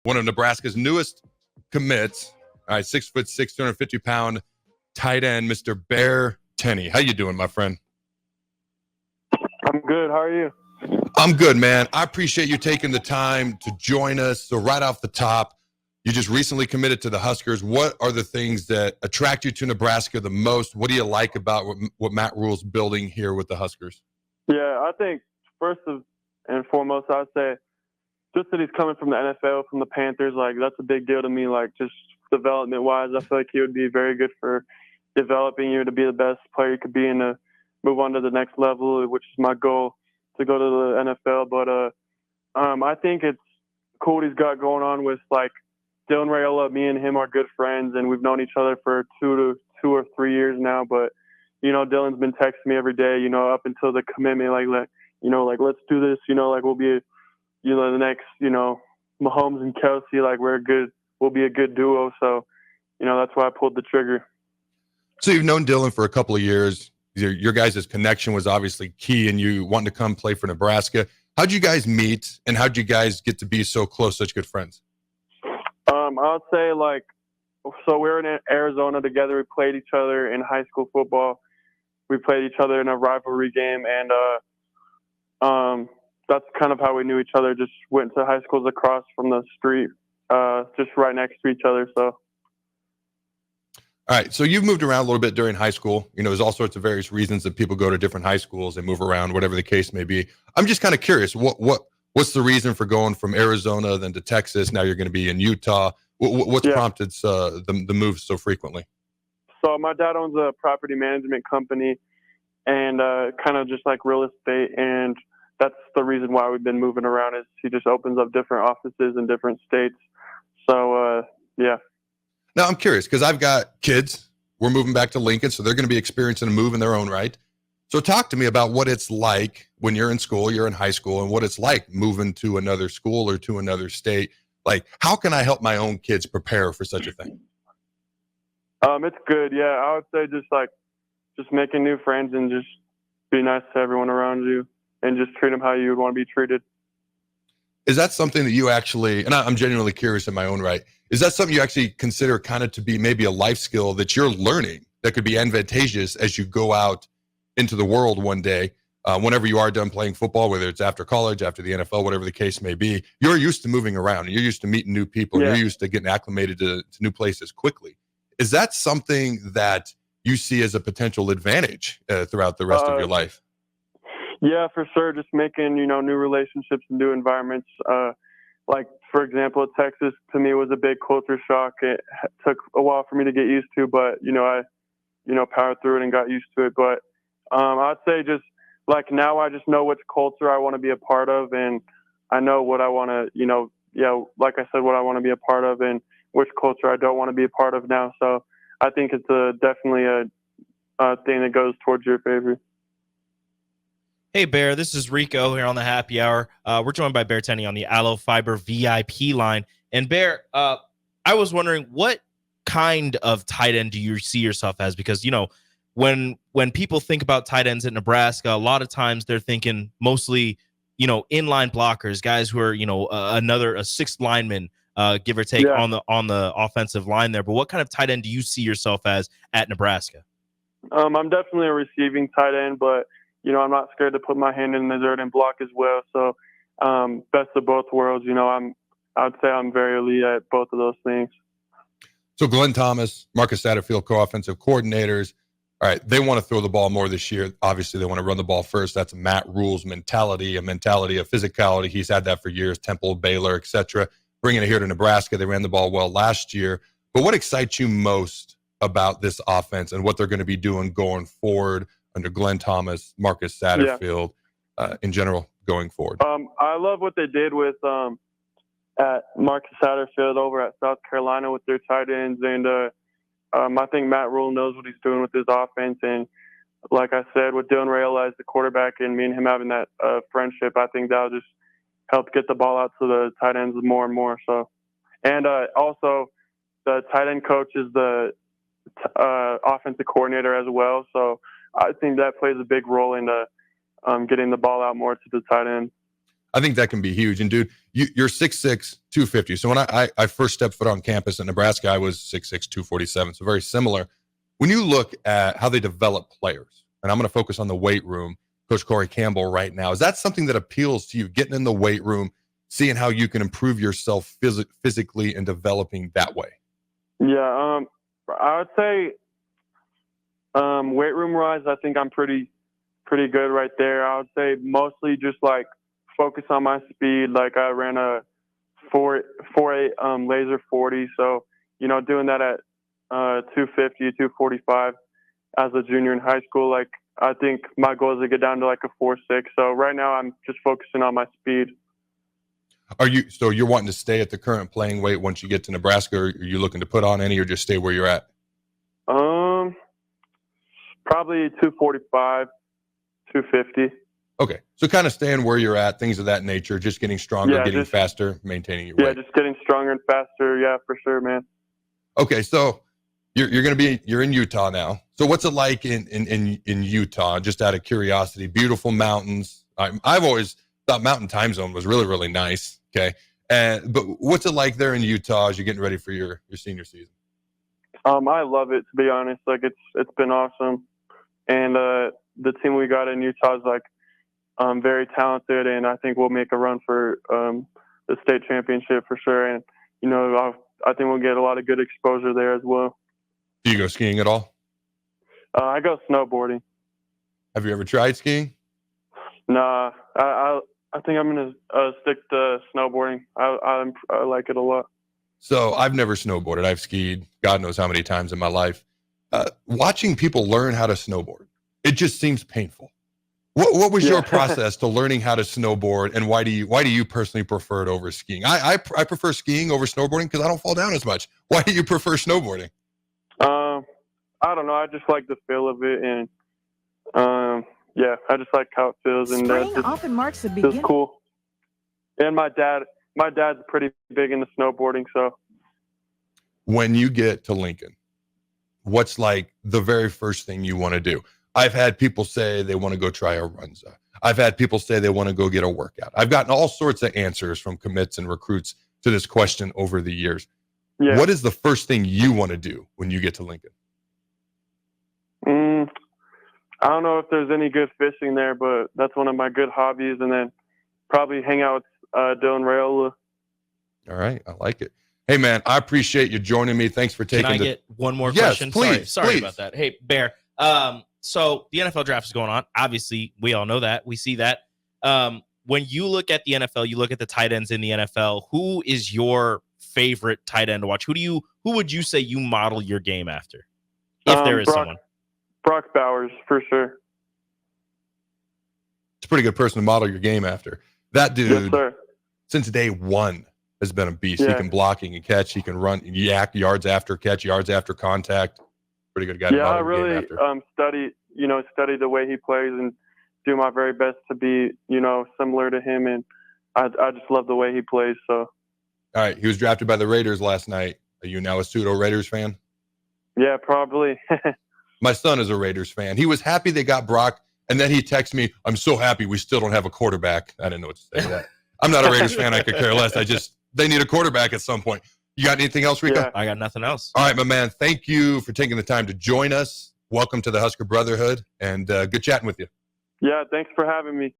one of Nebraska's newest commits. All right, 6'6", 250-pound tight end, Mr. Bear Tenney. How you doing, my friend? I'm good. How are you? I'm good, man. I appreciate you taking the time to join us. So right off the top, you just recently committed to the Huskers. What are the things that attract you to Nebraska the most? What do you like about what Matt Rule's building here with the Huskers? Yeah, I think first and foremost, I'd say just that he's coming from the NFL, from the Panthers. Like, that's a big deal to me. Like, just development-wise, I feel like he would be very good for developing you to be the best player you could be and to move on to the next level, which is my goal, to go to the NFL. But I think it's cool what he's got going on with, like, Dylan Raiola. Me and him are good friends, and we've known each other for 2 or 3 years now. But, you know, Dylan's been texting me every day, you know, up until the commitment, like let's do this, you know, like we'll be the next, you know, Mahomes and Kelsey, like we'll be a good duo. So, you know, that's why I pulled the trigger. So you've known Dylan for a couple of years. Your guys' connection was obviously key in you wanting to come play for Nebraska. How'd you guys meet, and how'd you guys get to be so close, such good friends? I would say, like, so we were in Arizona together. We played each other in high school football. We played each other in a rivalry game, and that's kind of how we knew each other. Just went to high schools across from the street, just right next to each other. So. All right, so you've moved around a little bit during high school. You know, there's all sorts of various reasons that people go to different high schools and move around, whatever the case may be. I'm just kind of curious, what's the reason for going from Arizona then to Texas? Now you're going to be in Utah. What's prompted the moves so frequently? So my dad owns a property management company and kind of just like real estate, and that's the reason why we've been moving around. Is he just opens up different offices in different states. So yeah. Now, I'm curious because I've got kids. We're moving back to Lincoln, so they're going to be experiencing a move in their own right. So talk to me about what it's like when you're in school, you're in high school, and what it's like moving to another school or to another state. Like, how can I help my own kids prepare for such a thing? It's good. Yeah, I would say just making new friends and just be nice to everyone around you and just treat them how you would want to be treated. Is that something that you actually, and I'm genuinely curious in my own right, is that something you actually consider kind of to be maybe a life skill that you're learning that could be advantageous as you go out into the world one day, whenever you are done playing football, whether it's after college, after the NFL, whatever the case may be? You're used to moving around. You're used to meeting new people. Yeah. You're used to getting acclimated to new places quickly. Is that something that you see as a potential advantage throughout the rest of your life? Yeah, for sure. Just making, you know, new relationships and new environments. Like, for example, Texas to me was a big culture shock. It took a while for me to get used to, but, you know, I, powered through it and got used to it. But I'd say just like now I just know which culture I want to be a part of, and I know what I want to, like I said, what I want to be a part of and which culture I don't want to be a part of now. So I think it's definitely a thing that goes towards your favor. Hey, Bear, this is Rico here on the Happy Hour. We're joined by Bear Tenney on the Aloe Fiber VIP line. And, Bear, I was wondering, what kind of tight end do you see yourself as? Because, you know, when people think about tight ends at Nebraska, a lot of times they're thinking mostly, you know, inline blockers, guys who are, you know, a sixth lineman, give or take, on the offensive line there. But what kind of tight end do you see yourself as at Nebraska? I'm definitely a receiving tight end, but you know, I'm not scared to put my hand in the dirt and block as well. So, best of both worlds. You know, I'd say I'm very elite at both of those things. So Glenn Thomas, Marcus Satterfield, co-offensive coordinators. All right, they want to throw the ball more this year. Obviously, they want to run the ball first. That's Matt Rule's mentality, a mentality of physicality. He's had that for years, Temple, Baylor, etc. Bringing it here to Nebraska, they ran the ball well last year. But what excites you most about this offense and what they're going to be doing going forward under Glenn Thomas, Marcus Satterfield, in general, going forward? I love what they did with at Marcus Satterfield over at South Carolina with their tight ends, and I think Matt Rule knows what he's doing with his offense. And like I said, with Dylan Raiola as the quarterback and me and him having that friendship, I think that'll just help get the ball out to the tight ends more and more. So, and also the tight end coach is the offensive coordinator as well. So I think that plays a big role in getting the ball out more to the tight end. I think that can be huge. And dude, you're 6'6", 250. So when I first stepped foot on campus in Nebraska, I was 6'6", 247. So very similar. When you look at how they develop players, and I'm going to focus on the weight room, Coach Corey Campbell right now, is that something that appeals to you, getting in the weight room, seeing how you can improve yourself physically and developing that way? Yeah, I would say weight room wise, I think I'm pretty good right there. I would say mostly just like focus on my speed. Like I ran a 4.8 laser 40, so doing that at 250, 245 as a junior in high school. Like I think my goal is to get down to like a 4.6. So right now I'm just focusing on my speed. So you're wanting to stay at the current playing weight once you get to Nebraska, or are you looking to put on any, or just stay where you're at? Probably 245, 250. Okay. So kind of staying where you're at, things of that nature, just getting stronger, getting faster, maintaining your weight. Yeah, just getting stronger and faster. Yeah, for sure, man. Okay. So you're in Utah now. So what's it like in Utah? Just out of curiosity, beautiful mountains. I've always thought Mountain Time Zone was really, really nice. Okay. But what's it like there in Utah as you're getting ready for your senior season? I love it, to be honest. Like it's been awesome. And the team we got in Utah is like very talented, and I think we'll make a run for the state championship for sure. And I think we'll get a lot of good exposure there as well. Do you go skiing at all? I go snowboarding. Have you ever tried skiing? Nah, I think I'm gonna stick to snowboarding. I like it a lot. So I've never snowboarded. I've skied God knows how many times in my life. Watching people learn how to snowboard, it just seems painful. What was your process to learning how to snowboard, and why do you personally prefer it over skiing? I prefer skiing over snowboarding because I don't fall down as much. Why do you prefer snowboarding? I don't know. I just like the feel of it, and I just like how it feels, and often marks the beginning. It's cool. And my dad's pretty big into snowboarding, so. When you get to Lincoln, what's like the very first thing you want to do? I've had people say they want to go try a runza. I've had people say they want to go get a workout. I've gotten all sorts of answers from commits and recruits to this question over the years. Yeah. What is the first thing you want to do when you get to Lincoln? I don't know if there's any good fishing there, but that's one of my good hobbies. And then probably hang out with Dylan Raiola. All right. I like it. Hey, man, I appreciate you joining me. Thanks for taking Can I get one more question? Please, Sorry about that. Hey, Bear. So the NFL draft is going on. Obviously, we all know that. We see that. When you look at the NFL, you look at the tight ends in the NFL. Who is your favorite tight end to watch? Who would you say you model your game after? If there is someone. Brock Bowers, for sure. It's a pretty good person to model your game after. That dude, yes, sir, since day one, has been a beast. Yeah. He can block, he can catch, he can run, yards after catch, yards after contact. Pretty good guy. Yeah, I really study the way he plays and do my very best to be, similar to him. And I just love the way he plays. So. All right. He was drafted by the Raiders last night. Are you now a pseudo Raiders fan? Yeah, probably. My son is a Raiders fan. He was happy they got Brock, and then he texted me, "I'm so happy we still don't have a quarterback." I didn't know what to say to that. I'm not a Raiders fan. I could care less. They need a quarterback at some point. You got anything else, Rico? Yeah. I got nothing else. All right, my man. Thank you for taking the time to join us. Welcome to the Husker Brotherhood, and good chatting with you. Yeah, thanks for having me.